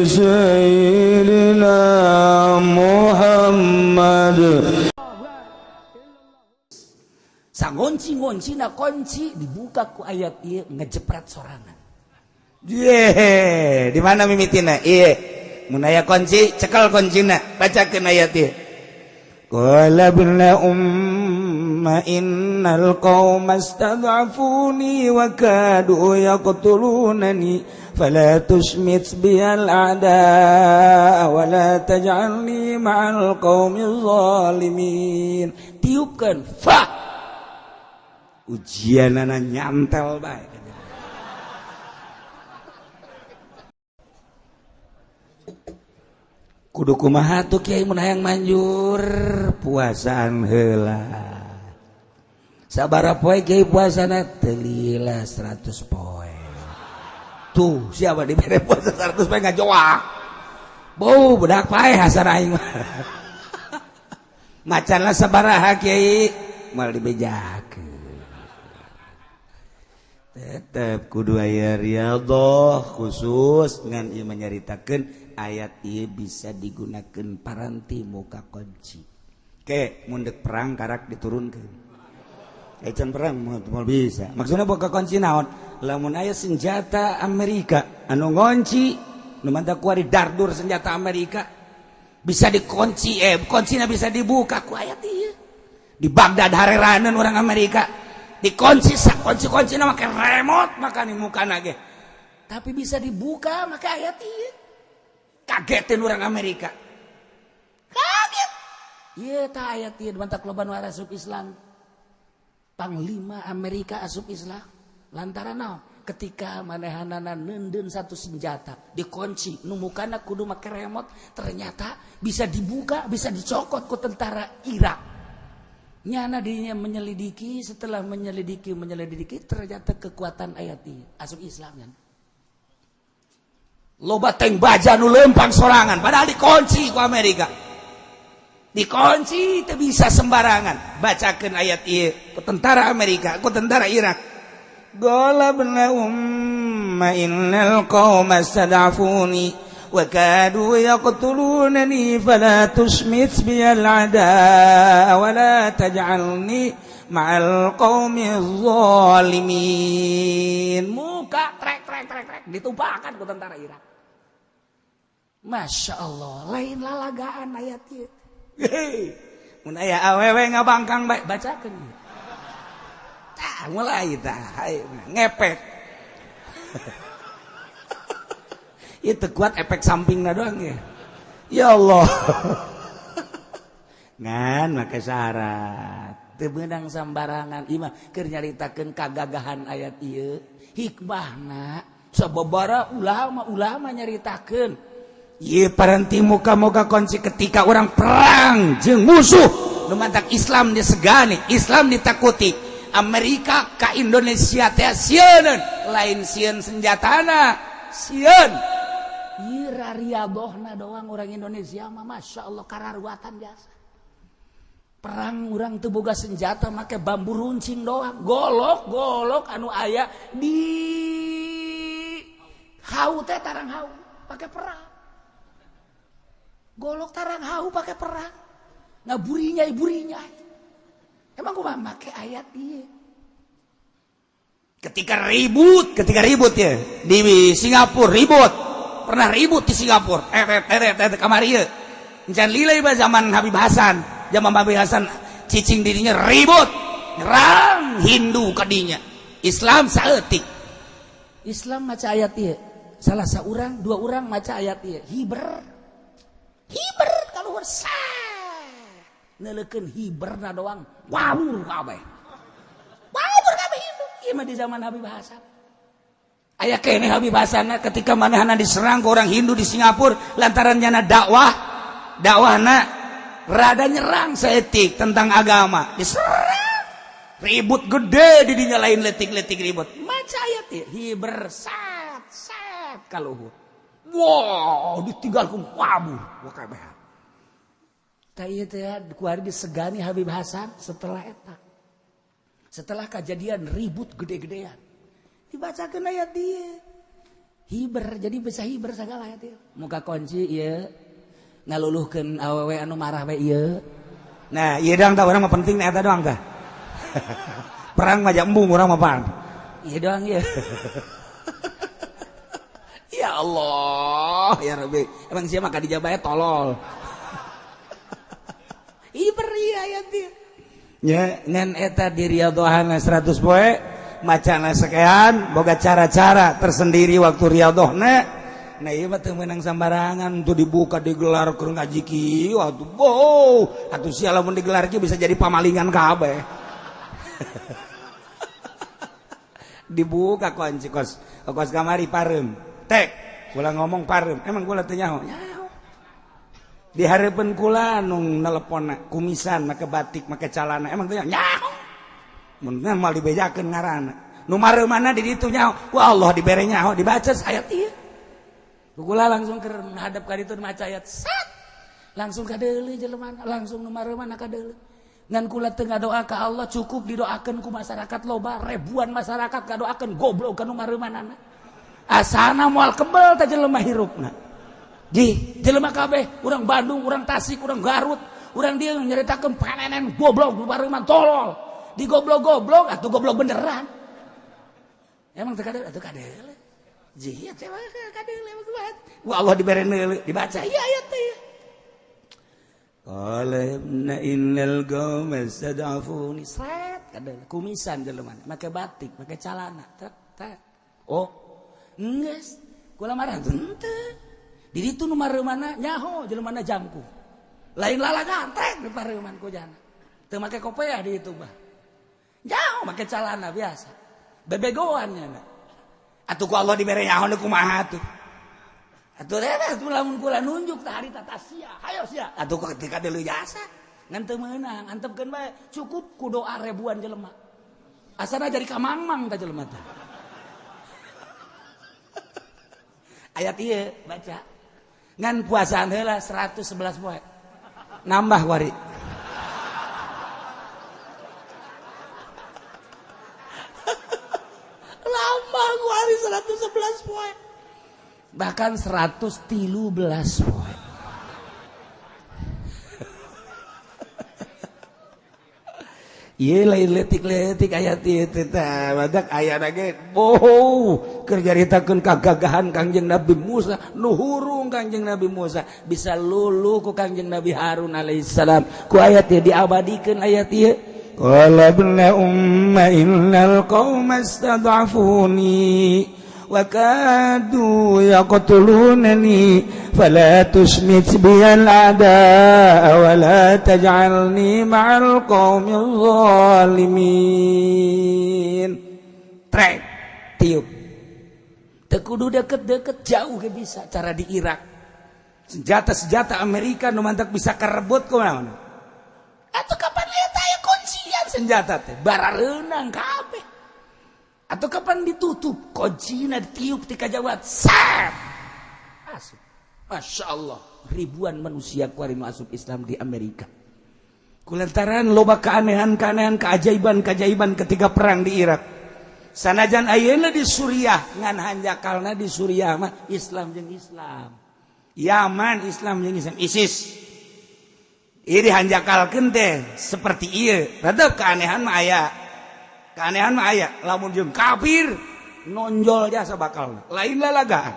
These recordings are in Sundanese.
سيدنا محمد. Sangonci-ngonci na kunci dibuka ku ayat ieu ngejepret sorangan. Di mana mimitina? Mun aya kunci, cekel kuncina, bacakeun ayat ieu. Qala ibna umma innal qauma istad'afuni wa kadu yaqtulunani fala tusmit biyal a'da wa la taj'alni ma'al qaumil zalimin. Tiupkeun fa ujianana nyantel bae. kudu kumaha tuh kiai mun hayang manjur Puasaan heula. sabaraha poe kiai puasana teu lila 100 poe. Tuh siapa dibere puasa 100 poe ngajoak. Bau budak paeh hasan aing mah. Macanna sabaraha kiai mal dibejakeun. Tetep kudu aya riyadhah khusus ngan ieu menyaritakeun ayat ieu bisa digunakeun paranti muka kunci. Ke mun deuk perang karak diturunkeun. Can perang moal bisa. Maksudna buka kunci naon? Lamun aya senjata Amerika anu ngonci nu mantap kuari dardur senjata Amerika bisa dikunci kuncina bisa dibuka ku ayat ieu. Di Baghdad hareraneun orang Amerika dikunci sak kunci-kuncina make remote makanya mukana ge. Tapi bisa dibuka maka ayat ieu. Kagetin orang Amerika. Kaget. Ieu tah ayat ieu mantak loba nu asup Islam. Panglima Amerika asup Islam. Lantaran naon? Ketika manehanana neundeun satu senjata dikunci nu mukana kudu make remote ternyata bisa dibuka, bisa dicokot ku tentara Irak. Nyana dirinya menyelidiki, setelah menyelidiki ternyata kekuatan ayat ieu asup Islam nya. Loba teng baja nu lempang sorangan padahal dikunci ku Amerika. Dikunci teu bisa sembarangan. Bacakeun ayat ieu ku tentara Amerika, ku tentara Irak. Qala ibna umma innal qauma istad'afuni wa kadu yaqtulunani fala tusmit biyal ada wa la taj'alni ma'al qaumiz zalimin. Muka trek ditumpakan ku tentara Irak. Masya Allah, lain lalagaan ayat ieu. Mun aya awewe ngabangkang bae Bacakeun ieu. tah mulai tah ngepek. Ieu teu kuat efek sampingna doang ya. Ya Allah. Ngan make syarat. Teu beunang sambarangan ieu mah keur nyaritakeun kagagahan ayat ieu. Hikmahna sababaraha ulama nyaritakeun. Ieu paranti muka-muka kunci ketika orang perang jeung musuh nu mantak Islam disegani, Islam ditakuti. Amerika ka Indonesia teh sieun, lain sieun senjatana, sieun. Ieu rariadohna doang orang Indonesia mah masya Allah kararuatan biasa. Perang urang teu boga senjata make bambu runcing doang, golok anu aya di hau teh tarang hau pake perang. Golok tarang hau pakai perang. Ngaburinya. Emang gua make ayat ieu. Ketika ribut ya di Singapura ribut. Pernah ribut di Singapura. Kamari ieu. Encan lilai ba zaman Habib Hasan. Zaman Habib Hasan cicing dirinya ribut. Nyerang Hindu kadinya. Islam saeutik. Islam maca ayat ieu. Salah saurang, dua urang maca ayat ieu. Hiber kaluhur sah. Neulekeun hiberna doang. Wabur kabeh Hindu. Ieu mah di zaman Habib Hasan. Aya keneh Habib Hasan ketika manehna diserang ke orang Hindu di Singapura lantaran nyana dakwahna rada nyerang saeutik tentang agama. Diserang. Ribut gede di dinya lain letik-letik ribut. Maca ayat ieu. Hiber sat kaluhur. Wow, ditinggalkan wabur. Wakabehan. Tak iya teh kuari disegani Habib Hasan setelah eta. Setelah kejadian ribut gede-gedean. Dibacakeun ayat dia. hiber jadi bisa hiber segala ya teh muka kunci ieu ngaluluhkeun awewe anu marah we ieu nah ieu dang tah urang mah penting nih eta doang tah perang mah embung urang mah pan ieu doang ieu ya Allah ya Rabbi emang sia mah ka dijabaya tolol hiber ieu aya teh nya ngan eta di riyadhana 100 poe macana sekean boga cara-cara tersendiri waktu riyadhana nah ieu mah teu meunang sambarangan tuh dibuka digelar keur ngaji kieu atuh wow atuh sia lamun digelar kieu bisa jadi pamalingan kabeh dibuka kunci kos kamari pareum tek kula ngomong pareum emang kula teu nyaho di hareupeun kula anu neleponna kumisan make batik make calana emang teu nyaho mun mal dibejakeun ngaranna nu mareumana di ditu nyaho wah Allah dibere nyaho dibaca ayat ieu kula langsung keur ngadep ka ditu maca ayat sat langsung ka deuleu jelema langsung nu mareumana ka deuleu ngan kula teu ngadoa ka Allah cukup didoakeun ku masyarakat loba ribuan masyarakat kadoakeun goblok ka nu mareumanana asana moal kebel teh jelema hirupna di jelema kabeh urang Bandung urang Tasik urang Garut urang dieu nyaritakeun panenen goblok nu mareuman tolol di goblok-goblok atuh goblok beneran emang teu kadeuleu atuh kadeuleu jieu teh kadeuleu wah Allah dibere neuleu dibaca ieu ayat teh qala inna innal qauma istad'afuni sret kadeuleu kumisan jelema make batik make calana tek oh geus kula marah henteu di ditu nu mareumana nyaho jelemana jangku lain lalagan tek di pareuman ku jana teu make kopiah di ditu mah nyaho make calana biasa bebegoan nya atuh ku Allah dibere nyaho nu kumaha atuh atuh teh lamun kula nunjuk tah harita sia hayo sia atuh ketika deuleu jasa ngan teu meunang antepkeun bae cukup ku doa ribuan jelema asana jadi kamangmang tah jelema teh ayat ieu baca ngan puasaan heula 111 poe nambah wari lama wari 111 poe bahkan 113 poe ieu lain letik-letik ayat ieu teh badak aya ge boh keur caritakeun kagagahan Kangjeng Nabi Musa nu hurung Kangjeng Nabi Musa bisa luluh ku Kangjeng Nabi Harun alaihissalam ku ayat ieu diabadikeun ayat ieu qala ibna umma innal qauma istad'afuni wa kadu yaqtulunani fala tusmit biyal a'daa wa la taj'alni ma'al qaumil zalimin trek tiup teu kudu deket-deket jauh ge bisa cara di Irak senjata-senjata Amerika nu mantak bisa karebut kunaon atuh kapan eta aya kuncian senjata teh barareunang kabeh atau kapan ditutup kuncina ditiup ti kajawat sat asup Masya Allah ribuan manusia kuari nu asup Islam di Amerika kulantaran loba keanehan-keanehan keajaiban-keajaiban ketika perang di Irak sanajan ayeuna di Suriah ngan hanjakalna di Suriah mah Islam jeung Islam Yaman Islam jeung Islam ISIS ieu dihanjakalkeun teh seperti ieu rada keanehan mah aya keanehan mah aya lamun jeung kafir nonjol jasa bakal lain lalagaan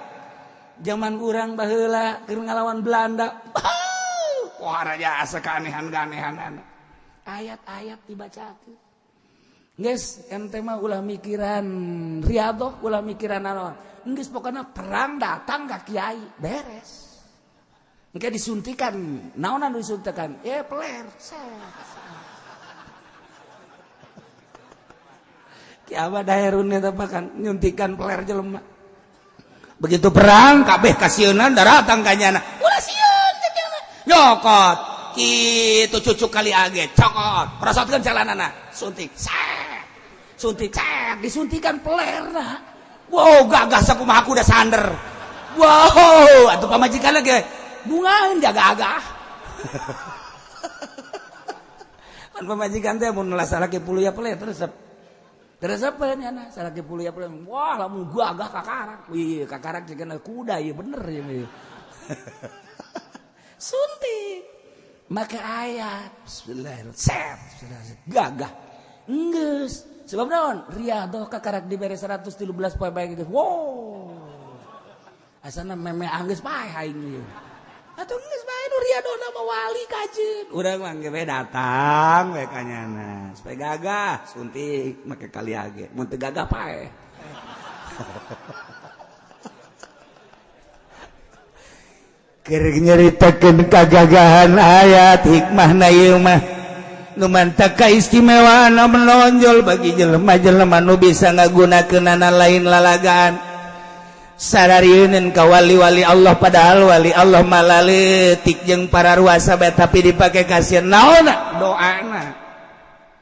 zaman urang baheula keur ngalawan Belanda pohara jasa keanehan-keanehan ayat-ayat dibacakeun geus ente mah ulah mikiran riyadhah ulah mikiran naon geus pokona perang datang ka kiai beres engke disuntikan naon anu disuntikan peler Kiamat daerun eta kan nyuntikan peler jelema. Begitu perang kabeh kasieun datang ka nyana. Ulah sieun cenah. Nyokot kitu cucuk kali age cokot. Prosotkeun calanana. Suntik. Suntik disuntikan pelerna. Wow, gagah sakumaha kuda sander. Wow, atuh pamajikan lagi bungaeun jaga-agah. Kan pamajikan teh mun lasalaki puluh ya peler resep. Terus apa nya salaki puluh ya puluh. Wah lamun gua agak kakarak. Iya kakarak jeung kuda ya bener ya. Suntik. Maka ayat bismillahirrahmanirrahim. Gagah. Enggeus. Sebab naon? Riyadhah kakarak dibere 113 poe bae gitu. Wow. Asana meme anggeus pae aing ieu. Atuh geus bae nu Riyadhah nama wali kajeun. Urang mah ge datang we kanyana. Supaya gagah suntik make kali age. Mun teu gagah pae. Keur nyaritakeun kagagahan ayat hikmahna ieu mah nu mantap kaistimewaan menonjol bagi jelema-jelema nu bisa ngagunakeunana lain lalagaan. Sararieun ka wali-wali Allah padahal wali Allah malaletik jeung para ruasa bae tapi dipake kasieun naonna doana.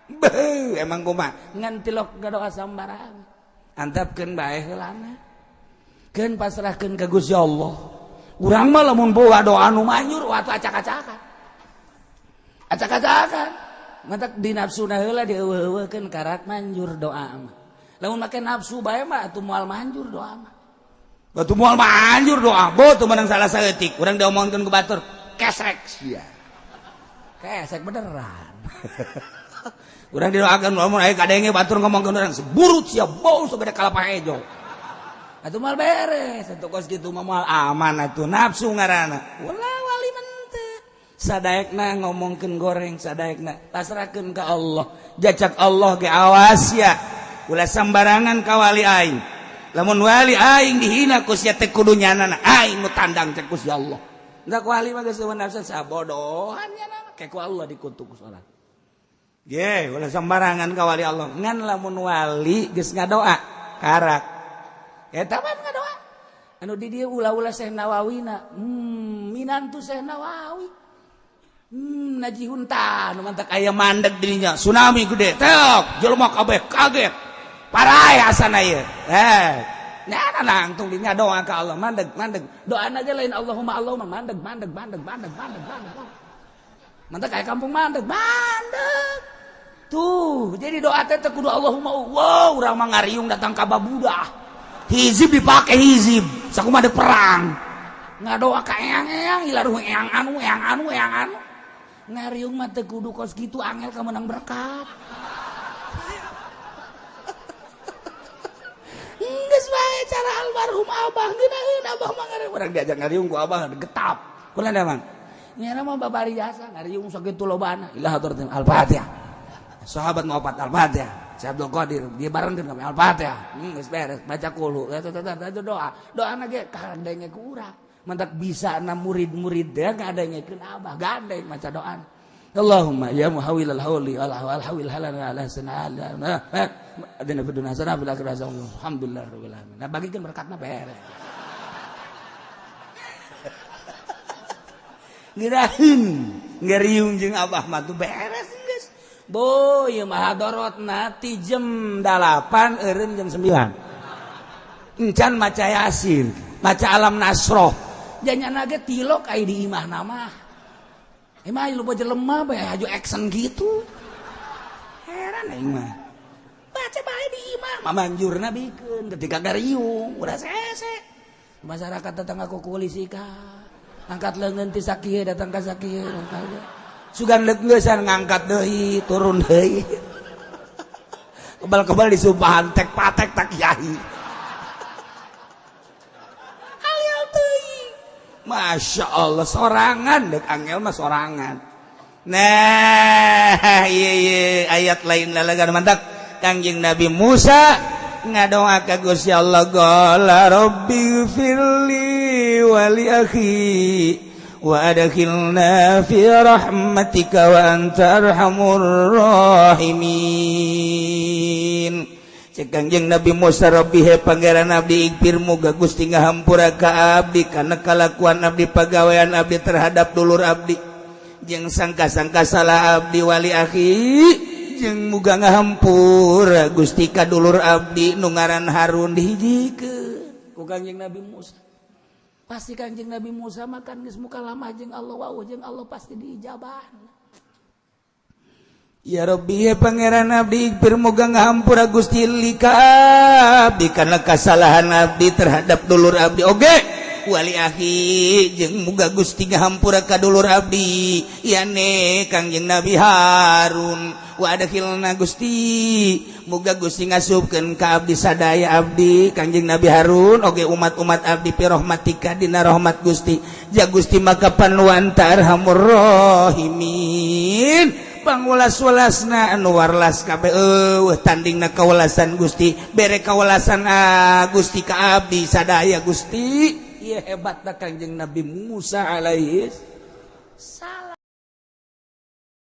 Beuh emang kumaha ngan tilok ngadoa sambarang. Antapkeun bae heulana. Keun pasrahkeun ka Gusti Allah. Urang mah lamun boga doa nu manyur watu acak-acakan. Acak-acakan. Mantak di nafsuna heula dieueuh-eueuhkeun karak manjur doa mah. Lamun make nafsu bae mah atuh moal manjur doa mah. Batu moal manjur doa, boh menang salah saeutik. Urang diomongkeun ku batur, kesek sia. Kesek beneran. Urang didoakeun lamun aya kadenge batur ngomongkeun urang seburut sia bau sabeda kalapa hejo. Atuh moal beres, atuh kos kitu mah moal aman atuh nafsu ngaranna. Ulah wali menteu. Sadaekna ngomongkeun goreng sadaekna, pasrahkeun ka Allah. Jacak Allah ge awas ya. Ulah sambarangan ka wali aing. Lamun wali aing dihina ku sia teh kudu nyanana aing nu tandang cek ku si Allah. Da ku wali mah geus nafsu sabodohan nyanana ke ku Allah dikutuk salat. Ye, ulah sambarangan ka wali Allah. Ngan lamun wali geus ngadoa karak. Eta mah ngadoa. Anu di dieu ulah-ulah Syekh Nawawina. Minantu Syekh Nawawi. Najihun tah nu mantak aya mandeg dirinya. Tsunami gede. Teok, jelema kabeh kaget. Parai asana ieu. Nyana nangtung dinya doa ka Allah mandeg. Doana ge lain Allahumma mandeg. Mantak aya kampung mandeg. Tuh, jadi doa teh kudu Allahumma. Wow, urang mah ngariung datang ka babudah. Hizib dipake hizib. Sakumaha deuk perang. Ngadoa ka eang-eang ilaruh eang anu. Ngariung mah teh kudu kos kitu angel ka menang berkat. Geus bae cara almarhum Abah geunaheun Abah mah urang diajak ngariung ku Abah getap. Kunaon mah? Nya mah babari jasa ngariung sakitu lobana. Ilah hatur Al-Fatihah. Sahabat ngopat Al-Fatihah. Syekh Abdul Qadir dia barengkeun kami Al-Fatihah. Geus beres baca qulu. Doa ge kadenge ku urang. Mantak bisa na murid-murid teh ngadengekeun Abah gandeng maca doa. Allahumma ya muhawwilal hauli wal hawil halana ala sanana. Adina biduna sana bil akhirah alhamdulillah rabbil alamin. Nah bagikeun berkatna beres. Ngirahin ngariung jeung Abah mah tuh beres geus. Bo ieu mah hadorotna ti jam 8 eureun jam 9. Encan maca Yasin, maca Alam Nasroh. Janyana ge tilok aya di imahna mah. Emang lu baca lemah bae aju action gitu. Heran aing mah. Baca bae di imah, mamanjurna bikeun ketika gariung udah sese. Masyarakat datang aku polisi ka. Angkat leungeun ti sakieu datang ka sakieu. Sugan leuk ngeusan ngangkat deui, turun deui. Kebal-kebal disumpahan tek patek tak yai. Masya Allah sorangan dek angel mah sorangan. Nah iya ayat lain lalagan mantap Kangjeng Nabi Musa ngadoa ka Gusti Allah qala rabbi firli wa li akhi wa adkhilna fi rahmatika wa anta arhamur rahimin. Cek Kangjeng Nabi Musa Rabbi he pangeran abdi ighfir muga Gusti ngahampura ka abdi kana kalakuan abdi pagawean abdi terhadap dulur abdi jeung sangka-sangka salah abdi wali akhi jeung muga ngahampura Gusti ka dulur abdi nu ngaran Harun dihijikeun ku Kangjeng Nabi Musa. Pasti Kangjeng Nabi Musa makan geus muka lama jeung Allah wawuh jeung Allah pasti diijabah. Ya Rabbi pangeran abdi pirmoga ngahampura Gusti lika abdi kana kasalahan abdi terhadap dulur abdi oge wali akhi jeung muga Gusti ngahampura ka dulur abdi yane Kangjeng Nabi Harun wa adkhilna Gusti muga Gusti ngasupkeun ka abdi sadaya abdi Kangjeng Nabi Harun oge umat-umat abdi pi rahmatika dina rahmat Gusti ja Gusti maka panuantar hamur rahimin pangulas-walasna anu warlas kabeh tandingna kawelasan Gusti bere kawelasan Gusti ka abdi sadaya Gusti ieu hebatna Kangjeng Nabi Musa alaihi salam